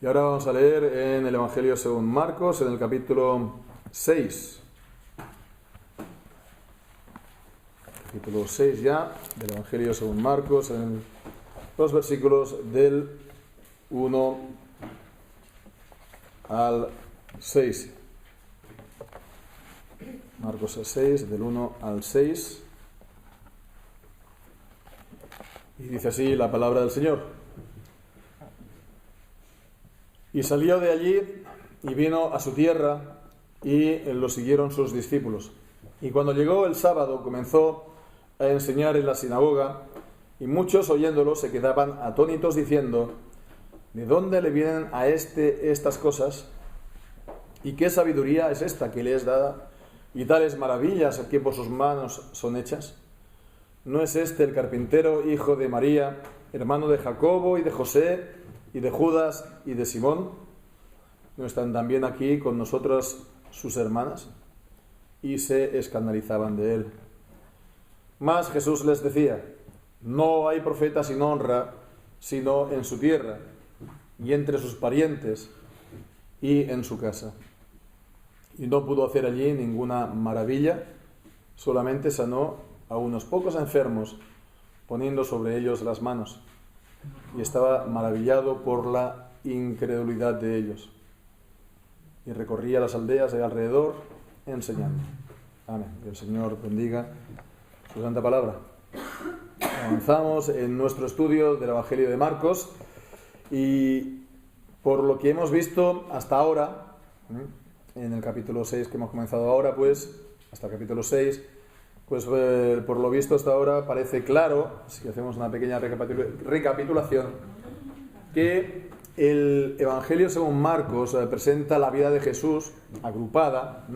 Y ahora vamos a leer en el Evangelio según Marcos, en el capítulo 6. Capítulo 6 ya, del Evangelio según Marcos, en los versículos del 1 al 6. Marcos 6, del 1 al 6. Y dice así la palabra del Señor. Y salió de allí y vino a su tierra, y lo siguieron sus discípulos. Y cuando llegó el sábado comenzó a enseñar en la sinagoga, y muchos oyéndolo se quedaban atónitos diciendo: ¿de dónde le vienen a estas cosas? ¿Y qué sabiduría es esta que le es dada? ¿Y tales maravillas que por sus manos son hechas? ¿No es este el carpintero, hijo de María, hermano de Jacobo y de José y de Judas y de Simón? ¿No están también aquí con nosotras sus hermanas? Y se escandalizaban de él. Mas Jesús les decía: no hay profeta sin honra, sino en su tierra, y entre sus parientes, y en su casa. Y no pudo hacer allí ninguna maravilla, solamente sanó a unos pocos enfermos, poniendo sobre ellos las manos. Y estaba maravillado por la incredulidad de ellos. Y recorría las aldeas de alrededor enseñando. Amén. Que el Señor bendiga su santa palabra. Avanzamos en nuestro estudio del Evangelio de Marcos, y por lo que hemos visto hasta ahora, en el capítulo 6 que hemos comenzado ahora, pues hasta el capítulo 6, pues por lo visto hasta ahora parece claro, si hacemos una pequeña recapitulación, que el Evangelio según Marcos presenta la vida de Jesús agrupada,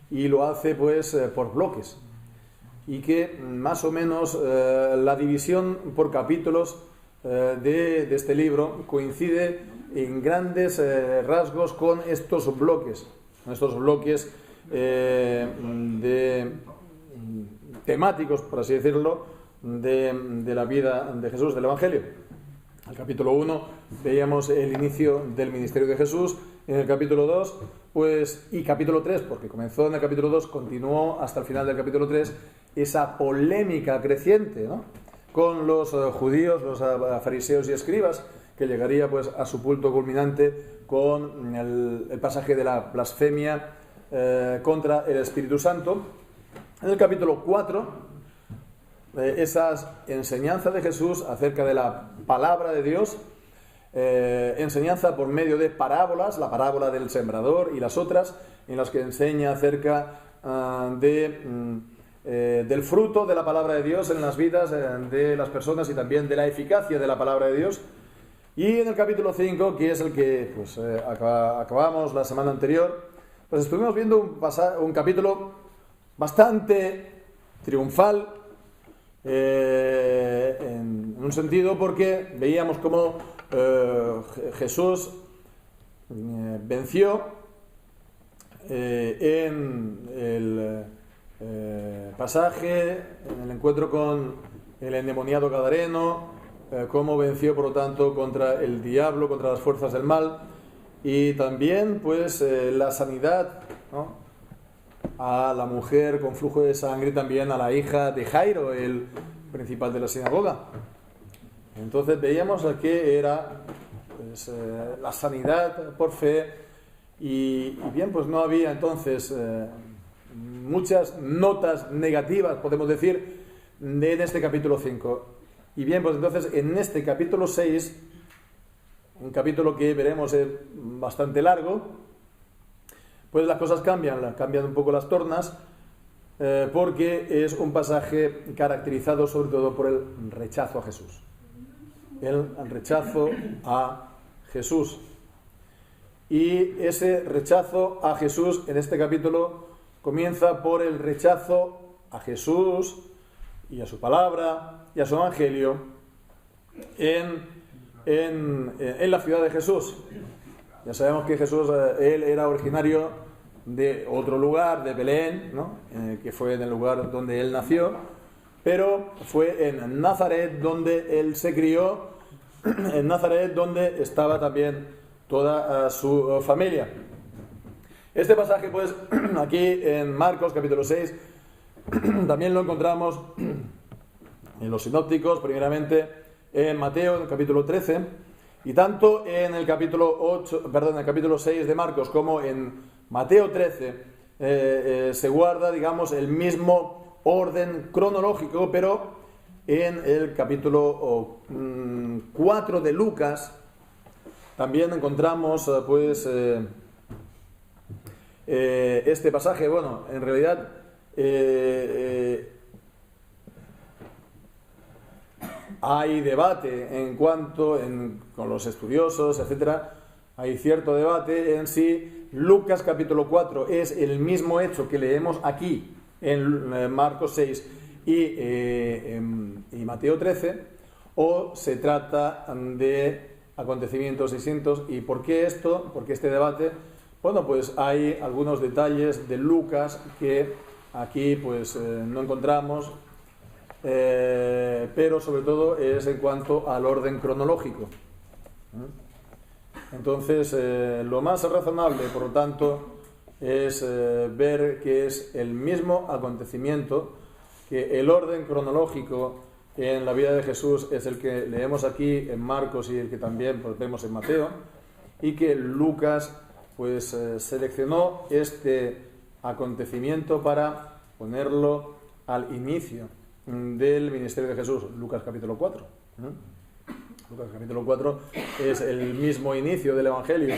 y lo hace pues por bloques, y que más o menos la división por capítulos de este libro coincide en grandes rasgos con estos bloques temáticos, por así decirlo, de la vida de Jesús, del Evangelio. En el capítulo 1 veíamos el inicio del ministerio de Jesús. En el capítulo 2, pues, y capítulo 3, porque comenzó en el capítulo 2, continuó hasta el final del capítulo 3, esa polémica creciente, ¿no?, con los judíos, los fariseos y escribas, que llegaría pues a su punto culminante con el pasaje de la blasfemia contra el Espíritu Santo. En el capítulo 4, esa enseñanza de Jesús acerca de la palabra de Dios, enseñanza por medio de parábolas, la parábola del sembrador y las otras, en las que enseña acerca del fruto de la palabra de Dios en las vidas de las personas, y también de la eficacia de la palabra de Dios. Y en el capítulo 5, que es el que pues, acabamos la semana anterior, pues estuvimos viendo un capítulo bastante triunfal, en un sentido, porque veíamos cómo Jesús venció en el pasaje, en el encuentro con el endemoniado gadareno, cómo venció por lo tanto contra el diablo, contra las fuerzas del mal, y también pues la sanidad, ¿no?, a la mujer con flujo de sangre, también a la hija de Jairo, el principal de la sinagoga. Entonces veíamos que era pues, la sanidad por fe, y bien, pues no había entonces muchas notas negativas, podemos decir, en este capítulo 5. Y bien, pues entonces en este capítulo 6, un capítulo que veremos es bastante largo, pues las cosas cambian un poco las tornas, porque es un pasaje caracterizado sobre todo por el rechazo a Jesús. El rechazo a Jesús. Y ese rechazo a Jesús en este capítulo comienza por el rechazo a Jesús y a su palabra y a su evangelio en la ciudad de Jesús. Ya sabemos que Jesús, él era originario de otro lugar, de Belén, ¿no?, que fue en el lugar donde él nació, pero fue en Nazaret donde él se crió, en Nazaret donde estaba también toda su familia. Este pasaje, pues, aquí en Marcos capítulo 6, también lo encontramos en los sinópticos, primeramente en Mateo, en el capítulo 13, y tanto en el capítulo 6 de Marcos como en Mateo 13 se guarda, digamos, el mismo orden cronológico, pero en el capítulo 4 de Lucas también encontramos, pues, este pasaje. Bueno, en realidad hay debate en cuanto, con los estudiosos, etcétera, hay cierto debate en si Lucas capítulo 4 es el mismo hecho que leemos aquí en Marcos 6 y Mateo 13, o se trata de acontecimientos distintos. ¿Y por qué esto? ¿Por qué este debate? Bueno, pues hay algunos detalles de Lucas que aquí pues no encontramos, pero sobre todo es en cuanto al orden cronológico. Entonces, lo más razonable, por lo tanto, es ver que es el mismo acontecimiento, que el orden cronológico en la vida de Jesús es el que leemos aquí en Marcos y el que también pues, vemos en Mateo, y que Lucas pues seleccionó este acontecimiento para ponerlo al inicio del ministerio de Jesús. Lucas capítulo 4. Lucas capítulo 4 es el mismo inicio del Evangelio,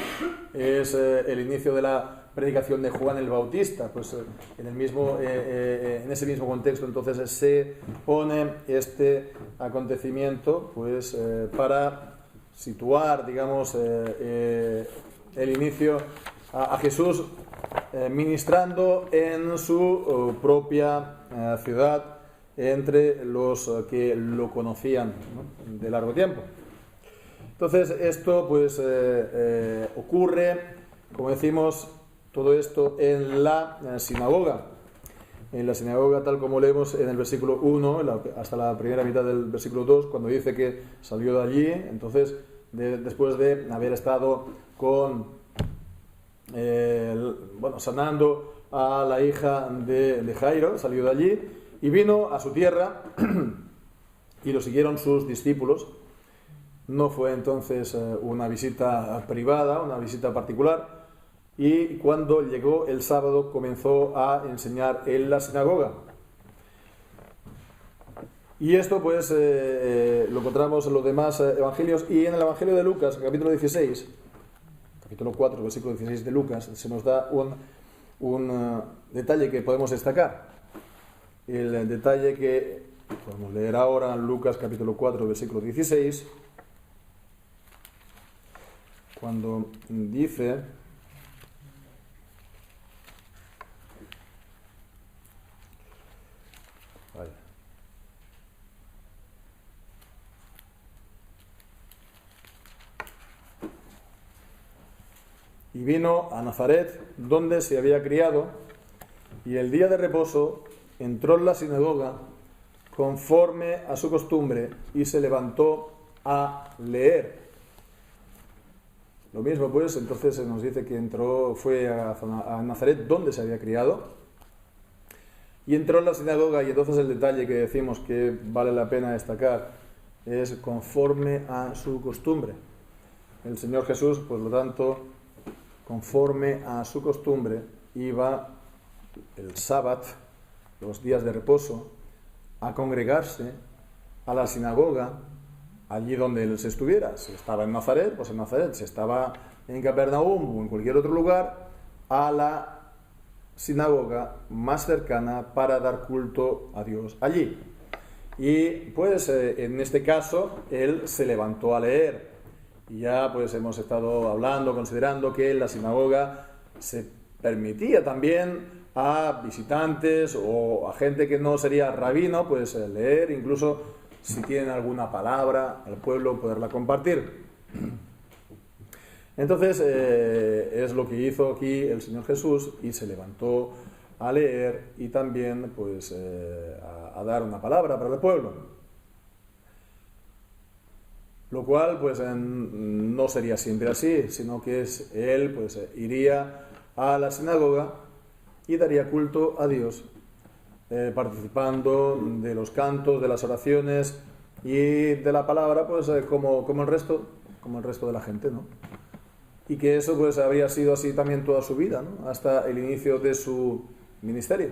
es el inicio de la predicación de Juan el Bautista. Pues en ese mismo contexto entonces se pone este acontecimiento pues para situar, digamos, el inicio a Jesús ministrando en su propia ciudad entre los que lo conocían, ¿no?, de largo tiempo. Entonces esto pues ocurre, como decimos, todo esto en la sinagoga. En la sinagoga, tal como leemos en el versículo 1 hasta la primera mitad del versículo 2, cuando dice que salió de allí. Entonces, después de haber estado sanando a la hija de Jairo, salió de allí y vino a su tierra y lo siguieron sus discípulos. No fue entonces una visita privada, una visita particular, y cuando llegó el sábado comenzó a enseñar en la sinagoga. Y esto pues lo encontramos en los demás evangelios, y en el evangelio de Lucas, capítulo 16, capítulo 4, versículo 16 de Lucas, se nos da un detalle que podemos destacar. El detalle que podemos leer ahora en Lucas capítulo 4, versículo 16, cuando dice: y vino a Nazaret, donde se había criado, y el día de reposo entró en la sinagoga conforme a su costumbre y se levantó a leer. Lo mismo pues, entonces se nos dice que fue a Nazaret, donde se había criado, y entró en la sinagoga. Y entonces el detalle que decimos que vale la pena destacar es conforme a su costumbre. El Señor Jesús, por lo tanto, conforme a su costumbre, iba el sábado, los días de reposo, a congregarse a la sinagoga, allí donde él se estuviera. Si estaba en Nazaret, pues en Nazaret. Si estaba en Capernaum o en cualquier otro lugar, a la sinagoga más cercana para dar culto a Dios allí. Y pues en este caso él se levantó a leer. Y ya pues hemos estado hablando, considerando que en la sinagoga se permitía también a visitantes o a gente que no sería rabino pues leer, incluso si tienen alguna palabra al pueblo, poderla compartir. Entonces es lo que hizo aquí el Señor Jesús, y se levantó a leer y también pues a dar una palabra para el pueblo. lo cual pues no sería siempre así, sino que él pues iría a la sinagoga y daría culto a Dios, participando de los cantos, de las oraciones y de la palabra, pues como el resto de la gente, ¿no? Y que eso pues habría sido así también toda su vida, ¿no? Hasta el inicio de su ministerio.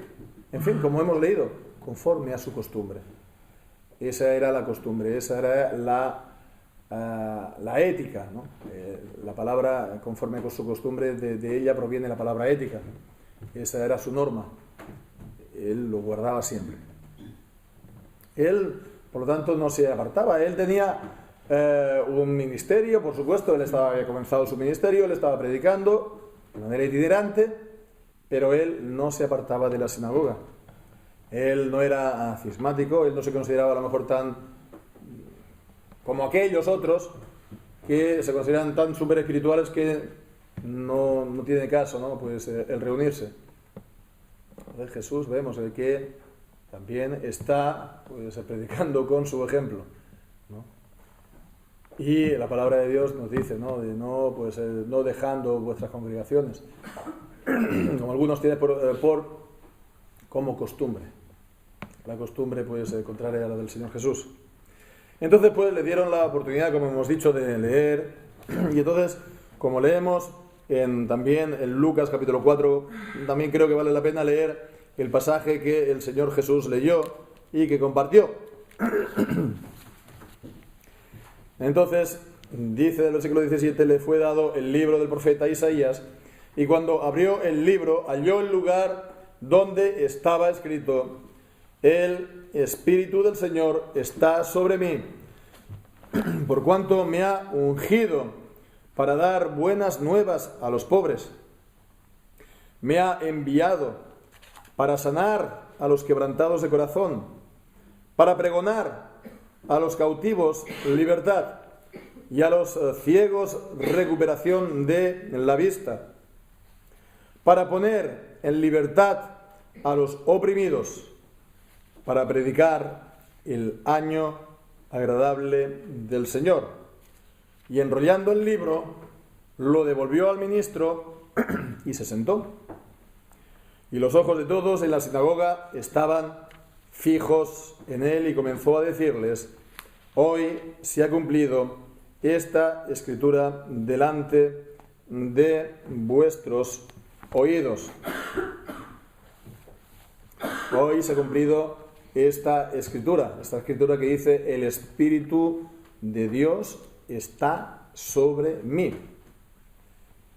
En fin, como hemos leído, conforme a su costumbre. Esa era la costumbre, esa era la ética, ¿no? La palabra, conforme con su costumbre, de ella proviene la palabra ética. Esa era su norma. Él lo guardaba siempre. Él, por lo tanto, no se apartaba. Él tenía un ministerio, por supuesto. Él había comenzado su ministerio, él estaba predicando de manera itinerante, pero él no se apartaba de la sinagoga. Él no era cismático, él no se consideraba a lo mejor tan como aquellos otros que se consideran tan súper espirituales que no tiene caso, ¿no? Pues el reunirse. Entonces Jesús vemos el que también está pues predicando con su ejemplo, ¿no? Y la palabra de Dios nos dice, ¿no? De no dejando vuestras congregaciones, como algunos tienen como costumbre. La costumbre pues contraria a la del Señor Jesús. Entonces pues le dieron la oportunidad, como hemos dicho, de leer. Y entonces, como leemos también en Lucas capítulo 4, también creo que vale la pena leer el pasaje que el Señor Jesús leyó y que compartió. Entonces, dice el versículo 17, le fue dado el libro del profeta Isaías, y cuando abrió el libro, halló el lugar donde estaba escrito: el Espíritu del Señor está sobre mí, por cuanto me ha ungido para dar buenas nuevas a los pobres. Me ha enviado para sanar a los quebrantados de corazón, para pregonar a los cautivos libertad y a los ciegos recuperación de la vista, para poner en libertad a los oprimidos, para predicar el año agradable del Señor. Y enrollando el libro, lo devolvió al ministro y se sentó. Y los ojos de todos en la sinagoga estaban fijos en él, y comenzó a decirles: hoy se ha cumplido esta escritura delante de vuestros oídos. Hoy se ha cumplido esta escritura que dice: el Espíritu de Dios está sobre mí.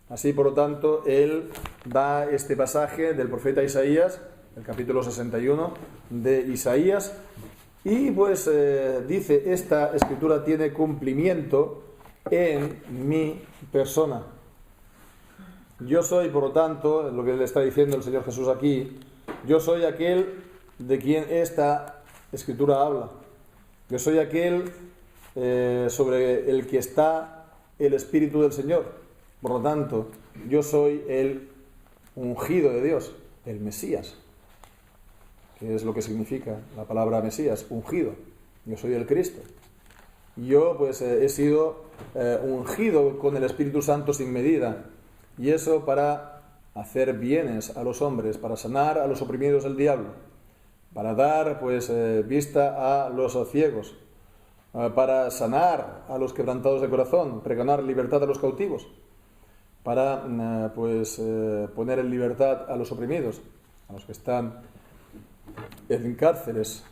Así, por lo tanto, él da este pasaje del profeta Isaías, el capítulo 61 de Isaías, y pues dice: esta escritura tiene cumplimiento en mi persona. Yo soy, por lo tanto, lo que le está diciendo el Señor Jesús aquí, yo soy aquel de quien esta escritura habla. Yo soy aquel sobre el que está el Espíritu del Señor. Por lo tanto, yo soy el ungido de Dios, el Mesías, que es lo que significa la palabra Mesías, ungido. Yo soy el Cristo. Yo pues he sido ungido con el Espíritu Santo sin medida, y eso para hacer bienes a los hombres, para sanar a los oprimidos del diablo, para dar pues vista a los ciegos, para sanar a los quebrantados de corazón, pregonar libertad a los cautivos, para poner en libertad a los oprimidos, a los que están en cárceles,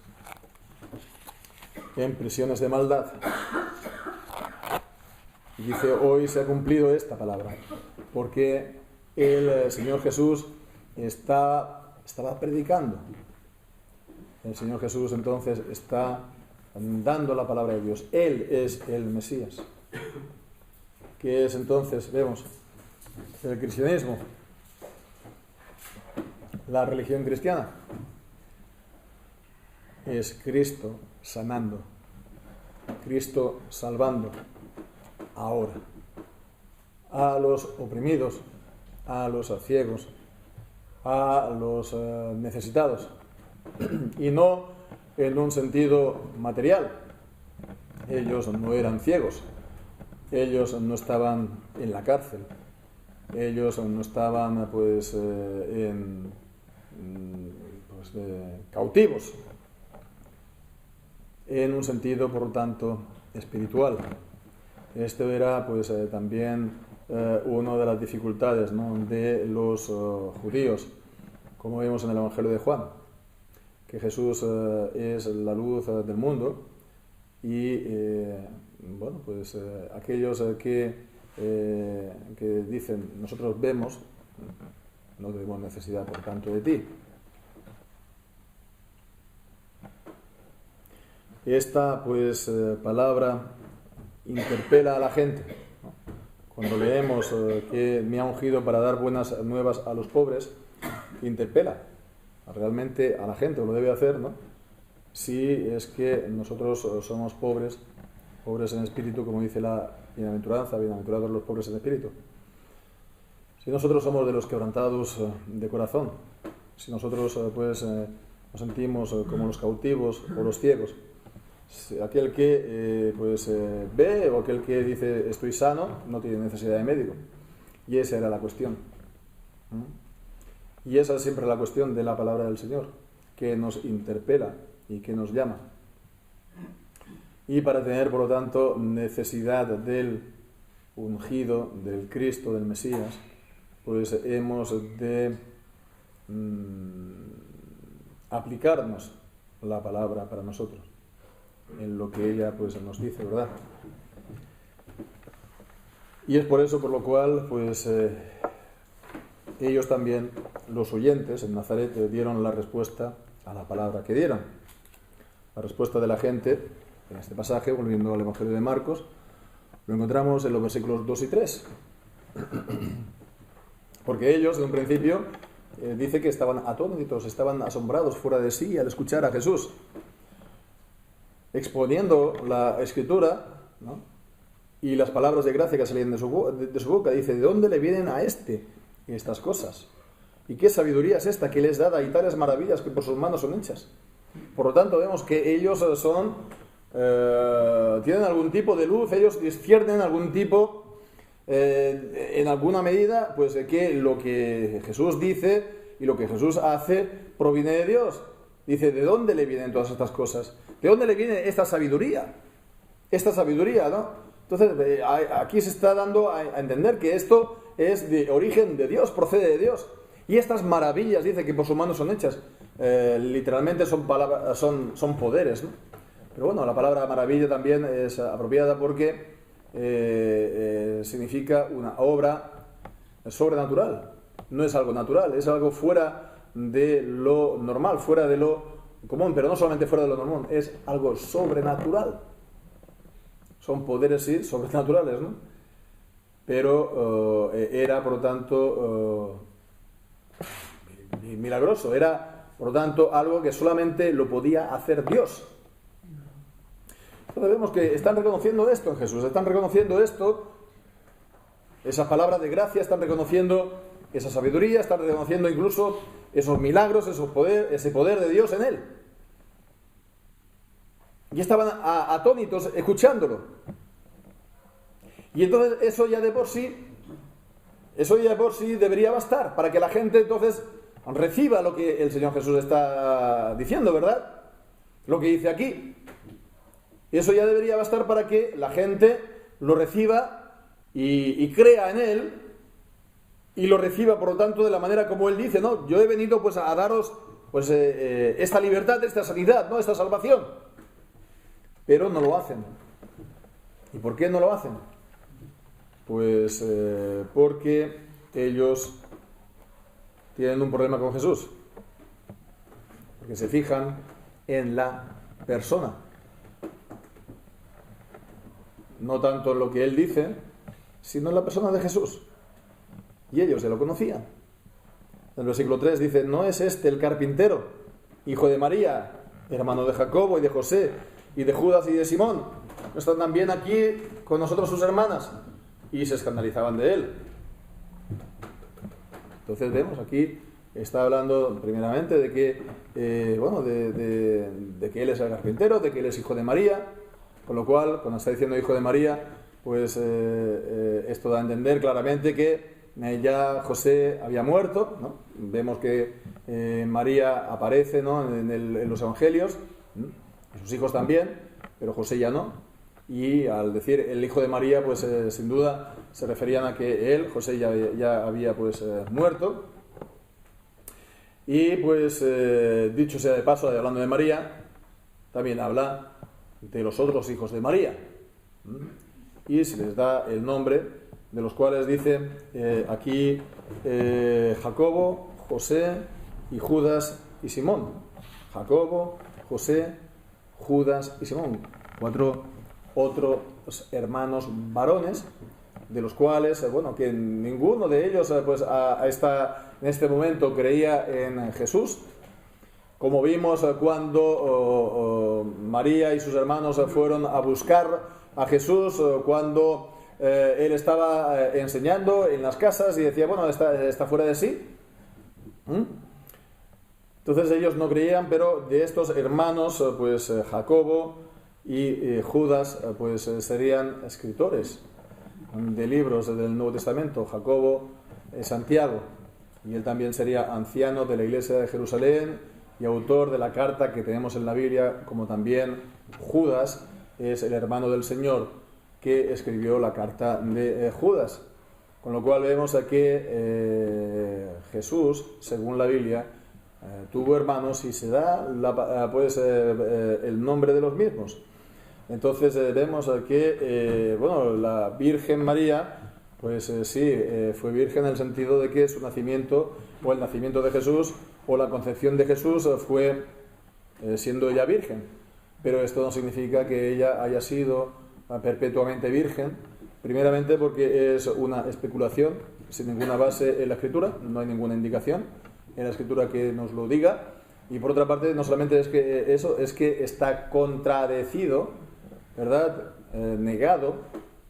en prisiones de maldad. Y dice: hoy se ha cumplido esta palabra, porque el Señor Jesús estaba predicando. El Señor Jesús entonces está dando la palabra de Dios. Él es el Mesías. ¿Qué es entonces? Vemos el cristianismo, la religión cristiana. Es Cristo sanando, Cristo salvando ahora a los oprimidos, a los ciegos, a los necesitados, y no en un sentido material. ellos no eran ciegos, ellos no estaban en la cárcel, ellos no estaban cautivos, en un sentido, por lo tanto, espiritual. Esto era también una de las dificultades, ¿no?, de los judíos, como vemos en el Evangelio de Juan, que Jesús es la luz del mundo y aquellos que dicen nosotros vemos, no tenemos necesidad por tanto de ti. Esta palabra interpela a la gente, ¿no? Cuando leemos que me ha ungido para dar buenas nuevas a los pobres, interpela realmente a la gente, o lo debe hacer, ¿no? Si es que nosotros somos pobres en espíritu, como dice la bienaventuranza, bienaventurados los pobres en espíritu. Si nosotros somos de los quebrantados de corazón, si nosotros nos sentimos como los cautivos o los ciegos, aquel que ve o aquel que dice estoy sano no tiene necesidad de médico. Y esa era la cuestión. Y esa es siempre la cuestión de la palabra del Señor, que nos interpela y que nos llama. Y para tener, por lo tanto, necesidad del ungido, del Cristo, del Mesías, hemos de aplicarnos la palabra para nosotros, en lo que ella nos dice, ¿verdad? Y es por eso por lo cual ellos también, los oyentes en Nazaret, dieron la respuesta a la palabra que dieron. La respuesta de la gente en este pasaje, volviendo al Evangelio de Marcos, lo encontramos en los versículos 2 y 3. Porque ellos, en un principio, dice que estaban atónitos, estaban asombrados fuera de sí al escuchar a Jesús exponiendo la Escritura, ¿no?, y las palabras de gracia que salían de su boca. Dice, ¿de dónde le vienen a estas cosas? ¿Y qué sabiduría es esta que les da y tales maravillas que por sus manos son hechas? Por lo tanto, vemos que ellos tienen algún tipo de luz, ellos disciernen algún tipo, en alguna medida, que lo que Jesús dice y lo que Jesús hace proviene de Dios. Dice, ¿de dónde le vienen todas estas cosas? ¿De dónde le viene esta sabiduría? Esta sabiduría, ¿no? Entonces, aquí se está dando a entender que esto es de origen de Dios, procede de Dios. Y estas maravillas, dice que por sus manos son hechas, literalmente son poderes, ¿no? Pero bueno, la palabra maravilla también es apropiada porque significa una obra sobrenatural. No es algo natural, es algo fuera de lo normal, fuera de lo común, pero no solamente fuera de lo normal, es algo sobrenatural. Son poderes, sí, sobrenaturales, ¿no? Pero era, por lo tanto, milagroso, era, por lo tanto, algo que solamente lo podía hacer Dios. Entonces vemos que están reconociendo esto en Jesús, están reconociendo esto, esas palabras de gracia, están reconociendo esa sabiduría, están reconociendo incluso esos milagros, ese poder de Dios en él. Y estaban atónitos escuchándolo. Y entonces eso ya de por sí debería bastar para que la gente entonces reciba lo que el Señor Jesús está diciendo, ¿verdad? Lo que dice aquí. Eso ya debería bastar para que la gente lo reciba y crea en él y lo reciba, por lo tanto, de la manera como él dice, ¿no? Yo he venido a daros esta libertad, esta sanidad, ¿no?, esta salvación. Pero no lo hacen. ¿Y por qué no lo hacen? Porque ellos tienen un problema con Jesús. Porque se fijan en la persona. No tanto en lo que él dice, sino en la persona de Jesús. Y ellos ya lo conocían. En el versículo 3 dice, ¿no es este el carpintero, hijo de María, hermano de Jacobo y de José, y de Judas y de Simón? ¿No están también aquí con nosotros sus hermanas? Y se escandalizaban de él. Entonces vemos aquí, está hablando primeramente de que, de que él es el carpintero, de que él es hijo de María, Con lo cual, cuando está diciendo hijo de María, pues esto da a entender claramente que ya José había muerto, ¿no? Vemos que María aparece, ¿no?, en los evangelios, y sus hijos también, pero José ya no. Y al decir el hijo de María, pues sin duda se referían a que él, José, ya había pues muerto. Y pues dicho sea de paso, hablando de María, también habla de los otros hijos de María. Y se les da el nombre, de los cuales dice aquí Jacobo, José y Judas y Simón. Jacobo, José, Judas y Simón. 4 otros hermanos varones, de los cuales, bueno, que ninguno de ellos pues en este momento creía en Jesús. Como vimos cuando María y sus hermanos fueron a buscar a Jesús, cuando él estaba enseñando en las casas y decía, bueno, está fuera de sí. Entonces ellos no creían, pero de estos hermanos, pues Jacobo y Judas, pues serían escritores de libros del Nuevo Testamento. Jacobo es Santiago, y él también sería anciano de la iglesia de Jerusalén y autor de la carta que tenemos en la Biblia, como también Judas es el hermano del Señor que escribió la carta de Judas. Con lo cual vemos que Jesús, según la Biblia, tuvo hermanos y se da el nombre de los mismos. Entonces vemos que bueno, la Virgen María, pues sí, fue virgen en el sentido de que su nacimiento, o el nacimiento de Jesús, o la concepción de Jesús fue siendo ella virgen. Pero esto no significa que ella haya sido perpetuamente virgen, primeramente porque es una especulación sin ninguna base en la Escritura, no hay ninguna indicación en la Escritura que nos lo diga, y por otra parte no solamente es que eso, es que está contradecido, ¿verdad?, negado,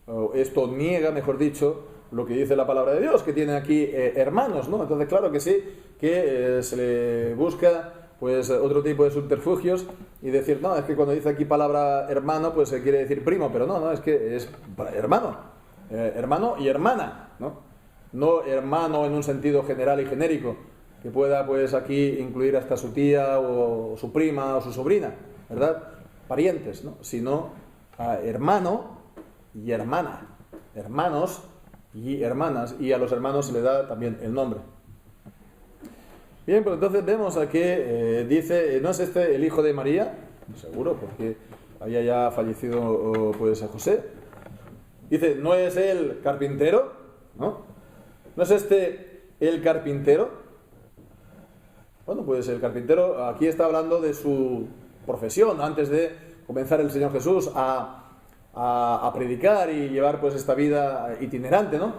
o esto niega, mejor dicho, lo que dice la palabra de Dios, que tiene aquí hermanos, ¿no? Entonces claro que sí, que se le busca pues otro tipo de subterfugios y decir, no, es que cuando dice aquí palabra hermano, pues se quiere decir primo, pero no, es que es hermano, hermano y hermana, no hermano en un sentido general y genérico, que pueda pues aquí incluir hasta su tía o su prima o su sobrina, ¿verdad?, parientes, ¿no?, sino hermano y hermana, hermanos y hermanas, y a los hermanos se le da también el nombre. Bien, pues entonces vemos aquí, dice, ¿no es este el hijo de María? Seguro, porque había ya fallecido pues José. Dice, ¿no es él carpintero? ¿No es este el carpintero? Bueno, pues el carpintero aquí está hablando de su profesión, antes de comenzar el Señor Jesús a predicar y llevar pues esta vida itinerante, ¿no?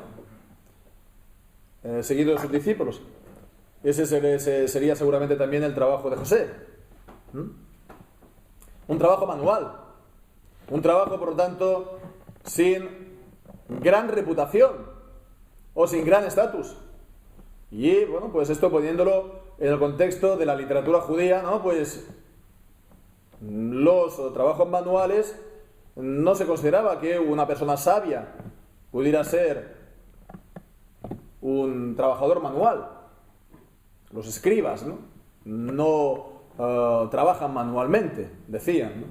Seguido de sus discípulos. Ese sería seguramente también el trabajo de José. Un trabajo manual. Un trabajo, por lo tanto, sin gran reputación o sin gran estatus. Y, bueno, pues esto poniéndolo en el contexto de la literatura judía, ¿no? Pues los trabajos manuales no se consideraba que una persona sabia pudiera ser un trabajador manual. Los escribas, no trabajan manualmente, decían, ¿no?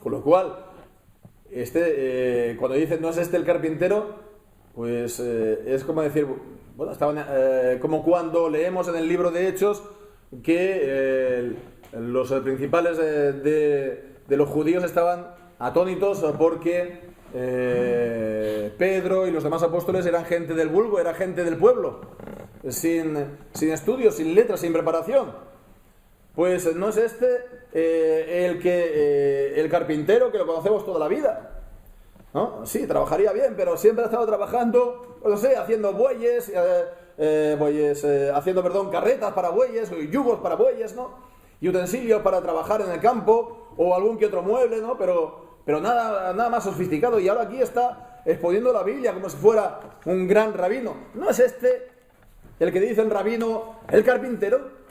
Con lo cual, cuando dicen no es este el carpintero, pues es como decir, bueno, como cuando leemos en el libro de Hechos que los principales de los judíos estaban atónitos porque Pedro y los demás apóstoles eran gente del vulgo, era gente del pueblo, sin estudios, sin letras, sin preparación. Pues no es este el carpintero que lo conocemos toda la vida, ¿no? Sí, trabajaría bien, pero siempre ha estado trabajando, no sé, haciendo bueyes, haciendo carretas para bueyes, yugos para bueyes, ¿no? Y utensilios para trabajar en el campo, o algún que otro mueble, ¿no? Pero nada más sofisticado. Y ahora aquí está exponiendo la Biblia como si fuera un gran rabino. ¿No es este el que dicen rabino, el carpintero?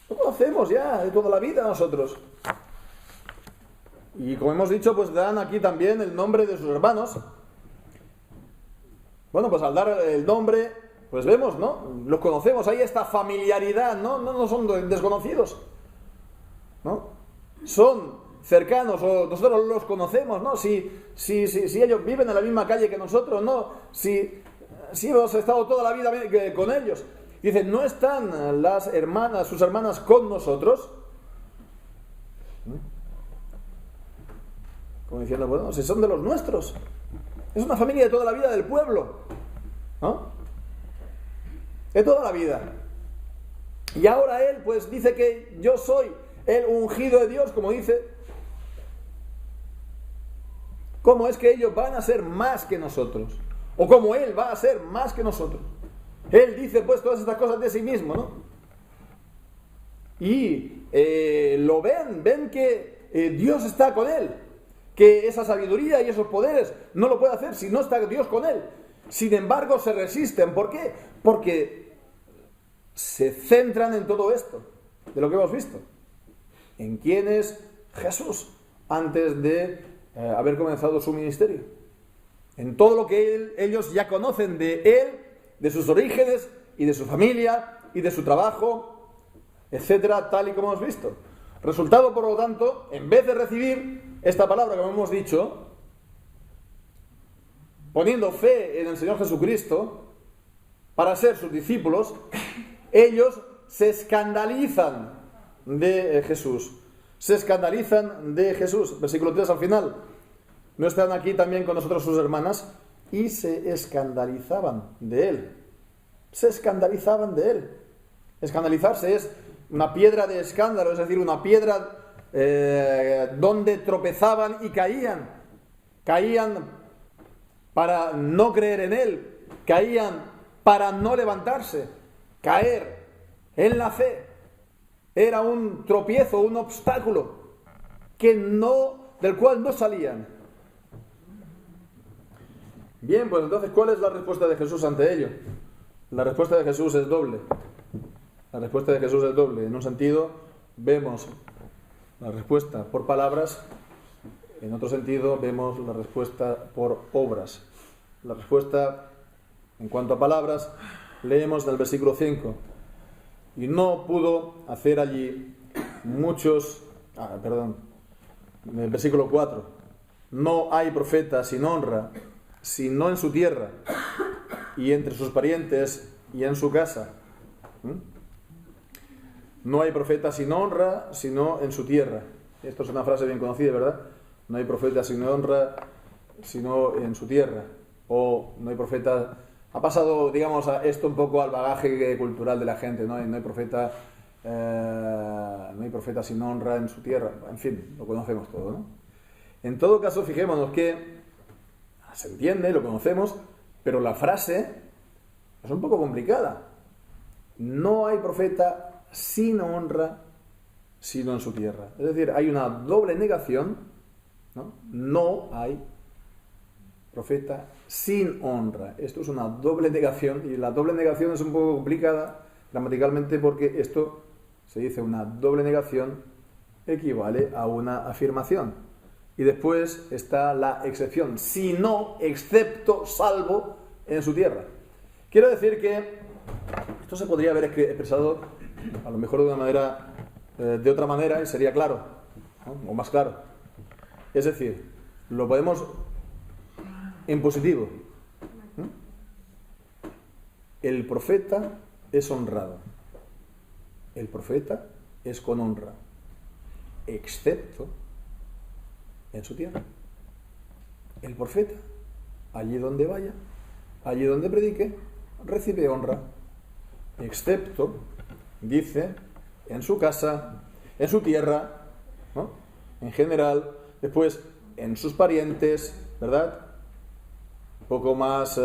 Lo conocemos ya de toda la vida nosotros. Y como hemos dicho, pues dan aquí también el nombre de sus hermanos. Bueno, pues al dar el nombre, pues vemos, ¿no? Los conocemos, hay esta familiaridad, ¿no? No son desconocidos, ¿no? Son cercanos, o nosotros los conocemos, ¿no? Si ellos viven en la misma calle que nosotros, ¿no? Si hemos estado toda la vida con ellos. Dicen, ¿no están las hermanas, sus hermanas con nosotros? Como diciendo, bueno, si son de los nuestros. Es una familia de toda la vida del pueblo, ¿no? De toda la vida. Y ahora él, pues, dice que yo soy el ungido de Dios, como dice. ¿Cómo es que ellos van a ser más que nosotros? O cómo él va a ser más que nosotros. Él dice, pues, todas estas cosas de sí mismo, ¿no? Y lo ven que Dios está con él. Que esa sabiduría y esos poderes no lo puede hacer si no está Dios con él. Sin embargo, se resisten. ¿Por qué? Porque se centran en todo esto, de lo que hemos visto. ¿En quién es Jesús? Antes de haber comenzado su ministerio. En todo lo que ellos ya conocen de él, de sus orígenes y de su familia y de su trabajo, etcétera, tal y como hemos visto. Resultado, por lo tanto, en vez de recibir esta palabra, como hemos dicho, poniendo fe en el Señor Jesucristo para ser sus discípulos, ellos se escandalizan de Jesús. Se escandalizan de Jesús. Versículo 3 al final. ¿No están aquí también con nosotros sus hermanas? Y se escandalizaban de él. Se escandalizaban de él. Escandalizarse es una piedra de escándalo, es decir, una piedra donde tropezaban y caían. Caían para no creer en él. Caían para no levantarse. Caer en la fe era un tropiezo, un obstáculo del cual no salían. Bien, pues entonces, ¿cuál es la respuesta de Jesús ante ello? La respuesta de Jesús es doble. La respuesta de Jesús es doble. En un sentido, vemos la respuesta por palabras. En otro sentido, vemos la respuesta por obras. La respuesta, en cuanto a palabras, leemos del versículo 5. Y no pudo hacer allí en el versículo 4. No hay profeta sin honra, sino en su tierra, y entre sus parientes, y en su casa. No hay profeta sin honra, sino en su tierra. Esto es una frase bien conocida, ¿verdad? No hay profeta sin honra, sino en su tierra. O no hay profeta... Ha pasado, digamos, esto un poco al bagaje cultural de la gente, ¿no? No hay profeta sin honra en su tierra. En fin, lo conocemos todo, ¿no? En todo caso, fijémonos que se entiende, lo conocemos, pero la frase es un poco complicada. No hay profeta sin honra, sino en su tierra. Es decir, hay una doble negación, ¿no? No hay profeta sin honra. Esto es una doble negación, y la doble negación es un poco complicada gramaticalmente, porque esto se dice una doble negación equivale a una afirmación. Y después está la excepción, si no, excepto, salvo en su tierra. Quiero decir que esto se podría haber expresado a lo mejor de otra manera, y sería claro, ¿no? O más claro. Es decir, lo podemos en positivo. El profeta es honrado. El profeta es con honra, excepto en su tierra. El profeta, allí donde vaya, allí donde predique, recibe honra, excepto, dice, en su casa, en su tierra, ¿no? En general, después en sus parientes, ¿verdad? Un poco más,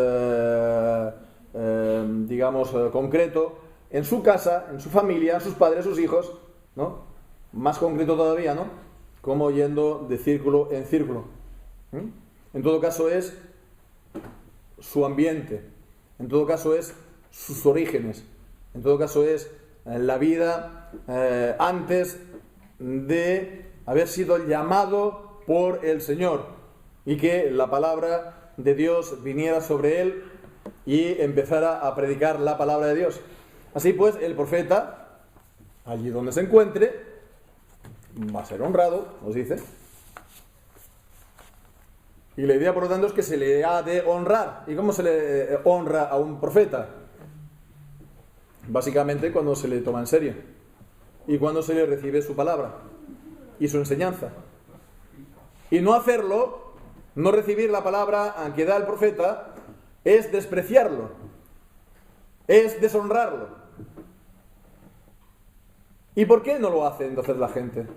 concreto, en su casa, en su familia, en sus padres, sus hijos, ¿no? Más concreto todavía, ¿no? Como yendo de círculo en círculo. En todo caso es su ambiente, en todo caso es sus orígenes, en todo caso es la vida antes de haber sido llamado por el Señor y que la palabra de Dios viniera sobre él y empezara a predicar la palabra de Dios. Así pues, el profeta, allí donde se encuentre, va a ser honrado, nos dice. Y la idea, por lo tanto, es que se le ha de honrar. ¿Y cómo se le honra a un profeta? Básicamente cuando se le toma en serio y cuando se le recibe su palabra y su enseñanza. Y no hacerlo, no recibir la palabra que da el profeta, es despreciarlo, es deshonrarlo. ¿Y por qué no lo hace entonces la gente?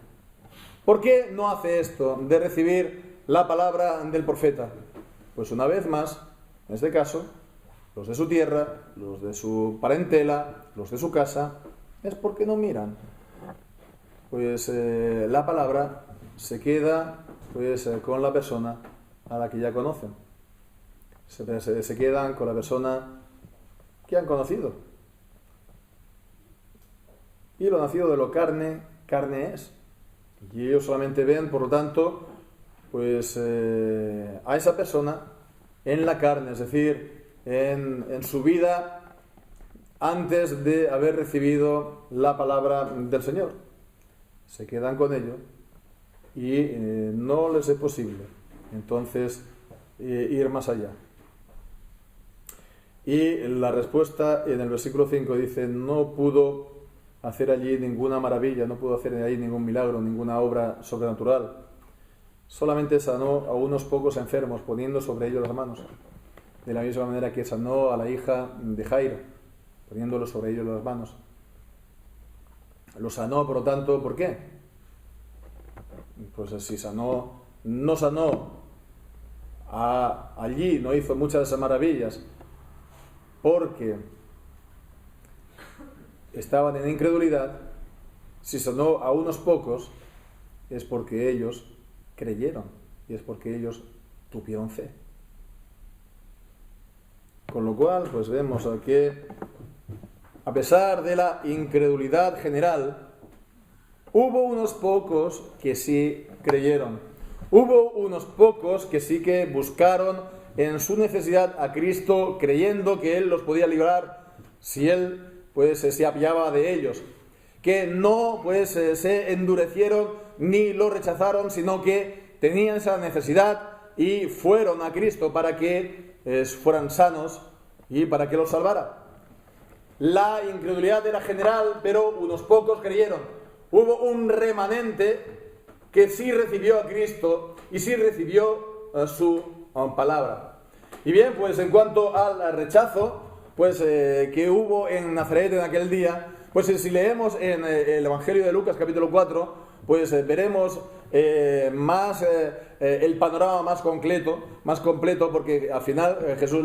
¿Por qué no hace esto de recibir la palabra del profeta? Pues una vez más, en este caso, los de su tierra, los de su parentela, los de su casa, es porque no miran. Pues la palabra se queda con la persona a la que ya conocen. Se quedan con la persona que han conocido. Y lo nacido de lo carne, carne es. Y ellos solamente ven, por lo tanto, a esa persona en la carne, es decir, en su vida antes de haber recibido la palabra del Señor. Se quedan con ello y no les es posible entonces ir más allá. Y la respuesta en el versículo 5 dice: no pudo hacer allí ninguna maravilla, no pudo hacer allí ningún milagro, ninguna obra sobrenatural. Solamente sanó a unos pocos enfermos, poniendo sobre ellos las manos. De la misma manera que sanó a la hija de Jairo, poniéndolo sobre ellos las manos. Lo sanó, por lo tanto, ¿por qué? Pues si no sanó allí, no hizo muchas maravillas, porque estaban en incredulidad. Si sanó a unos pocos, es porque ellos creyeron y es porque ellos tuvieron fe. Con lo cual, pues vemos que a pesar de la incredulidad general, hubo unos pocos que sí creyeron. Hubo unos pocos que sí que buscaron en su necesidad a Cristo, creyendo que Él los podía librar si Él se apiaba de ellos. Que no se endurecieron ni lo rechazaron, sino que tenían esa necesidad y fueron a Cristo para que fueran sanos y para que los salvara. La incredulidad era general, pero unos pocos creyeron. Hubo un remanente que sí recibió a Cristo y sí recibió su palabra. Y bien, pues en cuanto al rechazo que hubo en Nazaret en aquel día, pues si leemos en el Evangelio de Lucas capítulo 4, veremos más el panorama más completo, porque al final Jesús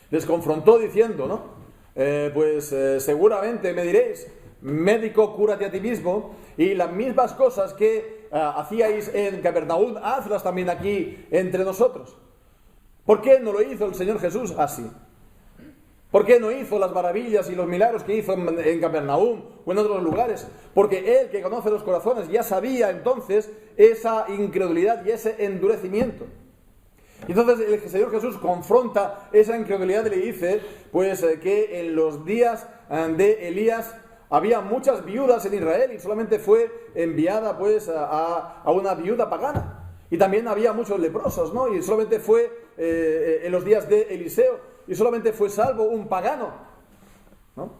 les confrontó diciendo, ¿no? Seguramente me diréis: médico, cúrate a ti mismo, y las mismas cosas que hacíais en Capernaum, hazlas también aquí entre nosotros. ¿Por qué no lo hizo el Señor Jesús así? ¿Por qué no hizo las maravillas y los milagros que hizo en Capernaum o en otros lugares? Porque Él, que conoce los corazones, ya sabía entonces esa incredulidad y ese endurecimiento. Y entonces el Señor Jesús confronta esa incredulidad y le dice que en los días de Elías había muchas viudas en Israel y solamente fue enviada a una viuda pagana. Y también había muchos leprosos, ¿no? Y solamente fue en los días de Eliseo y solamente fue salvo un pagano, ¿no?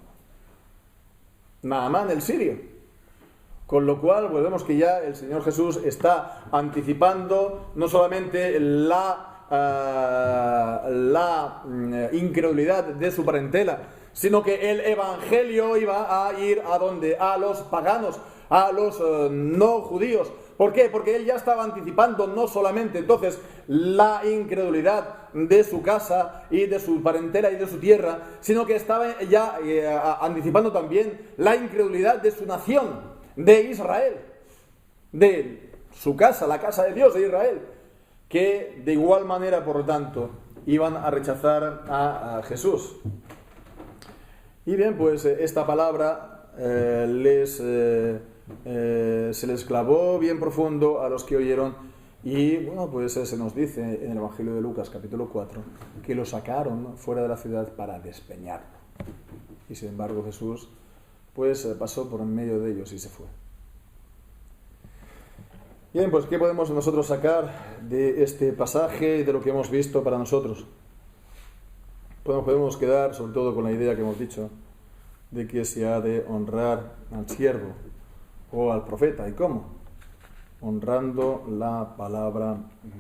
Naamán el sirio. Con lo cual, vemos que ya el Señor Jesús está anticipando no solamente la incredulidad de su parentela, sino que el Evangelio iba a ir ¿a dónde? A los paganos, a los no judíos. ¿Por qué? Porque él ya estaba anticipando no solamente entonces la incredulidad de su casa y de su parentela y de su tierra, sino que estaba ya anticipando también la incredulidad de su nación, de Israel, de su casa, la casa de Dios de Israel, que de igual manera, por lo tanto, iban a rechazar a Jesús. Y bien, esta palabra les se les clavó bien profundo a los que oyeron. Y bueno, pues se nos dice en el Evangelio de Lucas, capítulo 4, que lo sacaron fuera de la ciudad para despeñarlo. Y sin embargo Jesús pues pasó por en medio de ellos y se fue. Bien, pues ¿qué podemos nosotros sacar de este pasaje y de lo que hemos visto para nosotros? Pues nos podemos quedar sobre todo con la idea que hemos dicho de que se ha de honrar al siervo o al profeta. ¿Y cómo? Honrando la palabra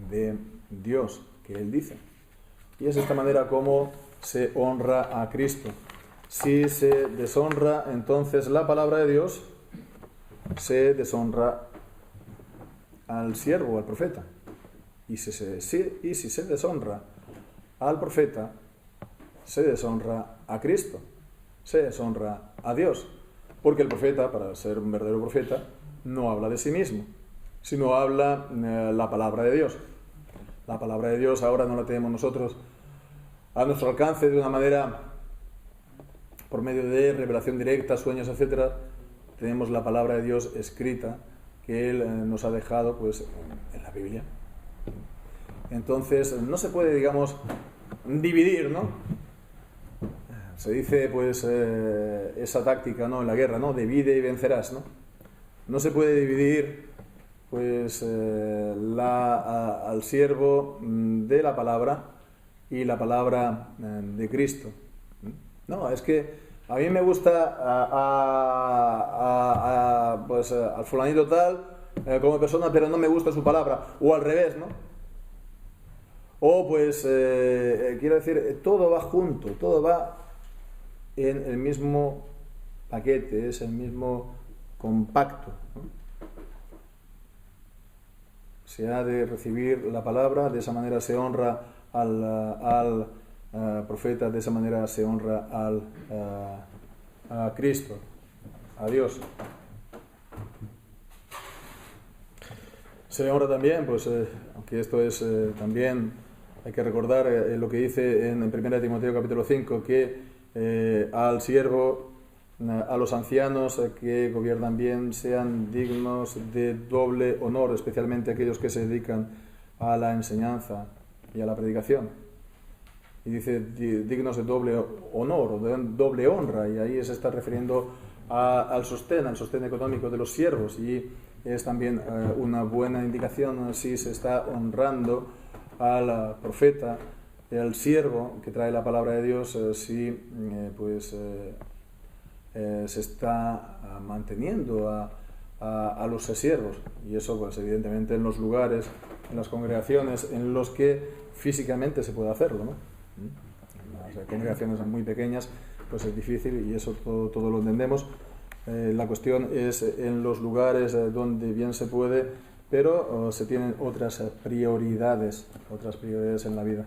de Dios que Él dice. Y es de esta manera como se honra a Cristo. Si se deshonra entonces la palabra de Dios, se deshonra al siervo o al profeta. Y si se deshonra al profeta, se deshonra a Cristo, se deshonra a Dios. Porque el profeta, para ser un verdadero profeta, no habla de sí mismo, sino habla la palabra de Dios. La palabra de Dios ahora no la tenemos nosotros a nuestro alcance de una manera por medio de revelación directa, sueños, etc. Tenemos la palabra de Dios escrita que Él nos ha dejado pues en la Biblia. Entonces no se puede, digamos, dividir, ¿no? Se dice pues esa táctica, ¿no?, en la guerra, ¿no?, divide y vencerás, ¿no? No se puede dividir pues al siervo de la palabra y la palabra de Cristo. No, es que a mí me gusta pues, al fulanito tal como persona, pero no me gusta su palabra, o al revés, ¿no? O pues, quiero decir, todo va junto, todo va en el mismo paquete, es el mismo compacto, ¿no? Se ha de recibir la palabra, de esa manera se honra al profeta, de esa manera se honra a Cristo, a Dios. Se le honra también, pues, aunque esto es también, hay que recordar lo que dice en 1 Timoteo capítulo 5, que al siervo, a los ancianos que gobiernan bien, sean dignos de doble honor, especialmente aquellos que se dedican a la enseñanza y a la predicación. Y dice dignos de doble honor o de doble honra, y ahí se está refiriendo al sostén económico de los siervos, y es también una buena indicación si se está honrando al profeta, al siervo que trae la palabra de Dios, si se está manteniendo a los siervos, y eso pues evidentemente en los lugares, en las congregaciones en los que físicamente se puede hacerlo, ¿no? Las congregaciones muy pequeñas pues es difícil, y eso todo lo entendemos. La cuestión es en los lugares donde bien se puede, pero se tienen otras prioridades en la vida.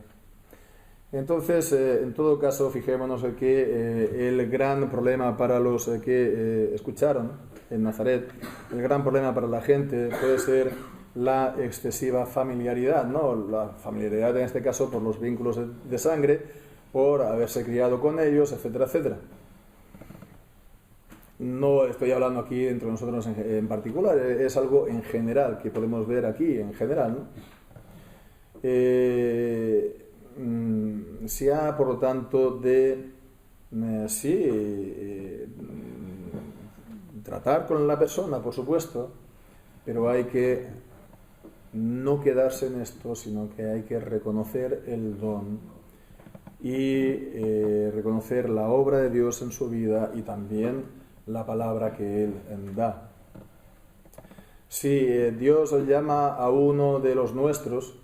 Entonces, en todo caso, fijémonos que el gran problema para los que escucharon en Nazaret, el gran problema para la gente puede ser la excesiva familiaridad, ¿no? La familiaridad en este caso por los vínculos de sangre, por haberse criado con ellos, etcétera, etcétera. No estoy hablando aquí entre nosotros en particular, es algo en general que podemos ver aquí, en general, ¿no? Se ha, por lo tanto, de tratar con la persona, por supuesto, pero hay que no quedarse en esto, sino que hay que reconocer el don y reconocer la obra de Dios en su vida y también la palabra que Él da. Si Dios llama a uno de los nuestros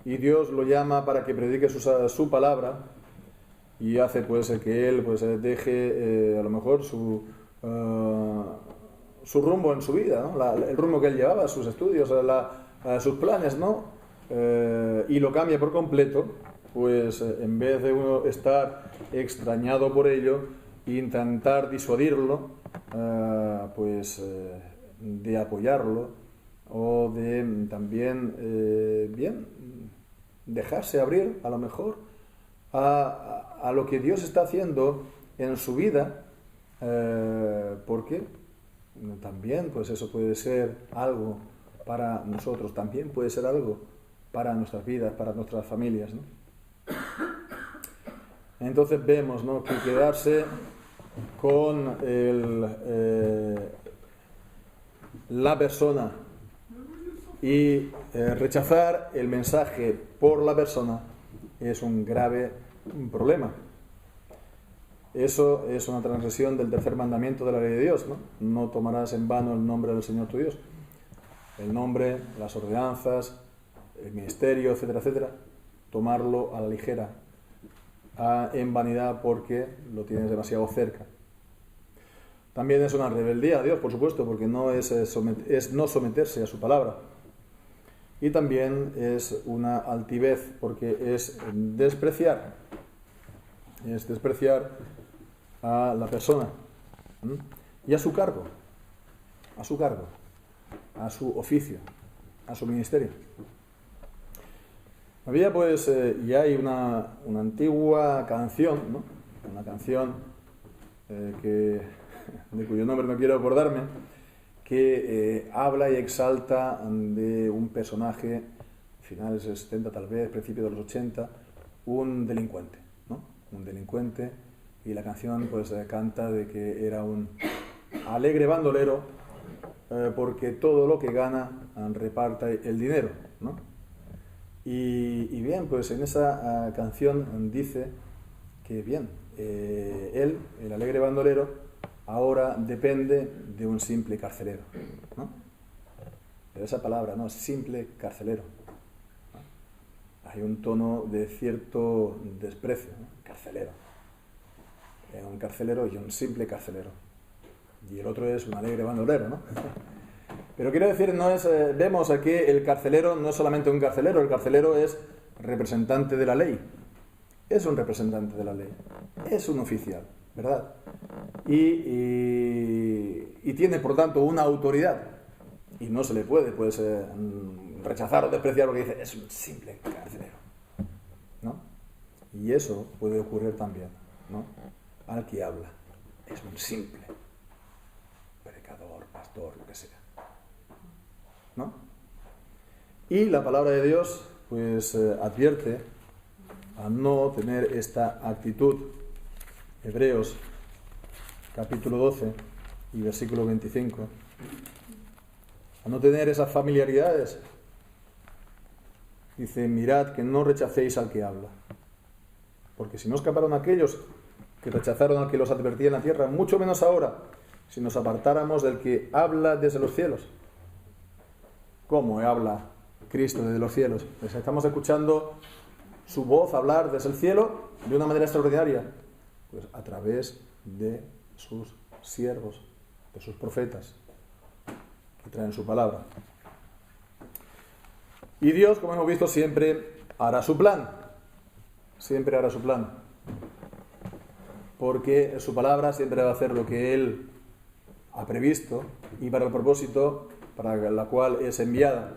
y Dios lo llama para que predique su palabra, y hace pues que Él pues deje a lo mejor su rumbo en su vida, ¿no? El rumbo que Él llevaba, sus estudios, sus planes, ¿no? Y lo cambia por completo, pues en vez de uno estar extrañado por ello e intentar disuadirlo, de apoyarlo o de también dejarse abrir a lo mejor a lo que Dios está haciendo en su vida. ¿Por qué? también pues eso puede ser algo para nosotros, también puede ser algo para nuestras vidas, para nuestras familias, ¿no? Entonces vemos, ¿no?, que quedarse con la persona y rechazar el mensaje por la persona es un grave problema. Eso es una transgresión del tercer mandamiento de la ley de Dios, ¿no? No tomarás en vano el nombre del Señor tu Dios. El nombre, las ordenanzas, el ministerio, etcétera, etcétera, tomarlo a la ligera, en vanidad, porque lo tienes demasiado cerca. También es una rebeldía a Dios, por supuesto, porque no es no someterse a su palabra. Y también es una altivez, porque es despreciar a la persona, ¿sí?, y a su cargo, a su oficio, a su ministerio. Había pues ya hay una antigua canción, ¿no?, una canción de cuyo nombre no quiero acordarme, que habla y exalta de un personaje, finales de los 70 tal vez, principios de los 80, un delincuente, ¿no? Un delincuente, y la canción pues canta de que era un alegre bandolero porque todo lo que gana reparta el dinero, ¿no? Y bien, pues en esa canción dice que bien, él, el alegre bandolero, ahora depende de un simple carcelero, ¿no? Pero esa palabra, ¿no?, simple carcelero, ¿no? Hay un tono de cierto desprecio, ¿no? Carcelero. Un carcelero y un simple carcelero. Y el otro es un alegre bandolero, ¿no? Pero quiero decir, vemos aquí el carcelero no es solamente un carcelero, el carcelero es representante de la ley. Es un representante de la ley. Es un oficial, ¿verdad? Y tiene, por tanto, una autoridad. Y no se le puede, pues, rechazar o despreciar porque dice, es un simple carcelero, ¿no? Y eso puede ocurrir también, ¿no?, al que habla. Es un simple predicador, pastor, lo que sea, ¿no? Y la palabra de Dios pues advierte a no tener esta actitud. Hebreos capítulo 12 y versículo 25, a no tener esas familiaridades. Dice, mirad que no rechacéis al que habla, porque si no escaparon aquellos que rechazaron al que los advertía en la tierra, mucho menos ahora, si nos apartáramos del que habla desde los cielos. ¿Cómo habla Cristo desde los cielos? Pues estamos escuchando su voz hablar desde el cielo de una manera extraordinaria, pues a través de sus siervos, de sus profetas, que traen su palabra. Y Dios, como hemos visto, siempre hará su plan. Siempre hará su plan. Porque su palabra siempre va a hacer lo que Él ha previsto y para el propósito para la cual es enviada.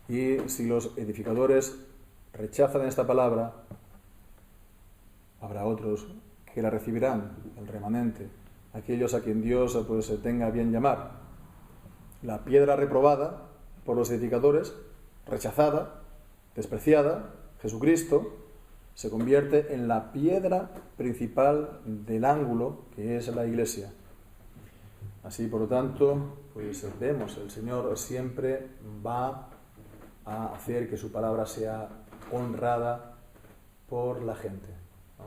Y si los edificadores rechazan esta palabra, habrá otros que la recibirán, el remanente, aquellos a quien Dios pues tenga a bien llamar. La piedra reprobada por los edificadores, rechazada, despreciada, Jesucristo, se convierte en la piedra principal del ángulo que es la Iglesia. Así, por lo tanto, pues vemos, el Señor siempre va a hacer que su palabra sea honrada por la gente, ¿no?,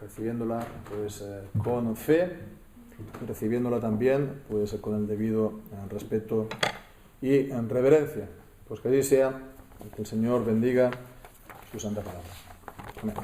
recibiéndola pues con fe, y recibiéndola también pues con el debido respeto y en reverencia. Pues que así sea, que el Señor bendiga su santa palabra. Amén.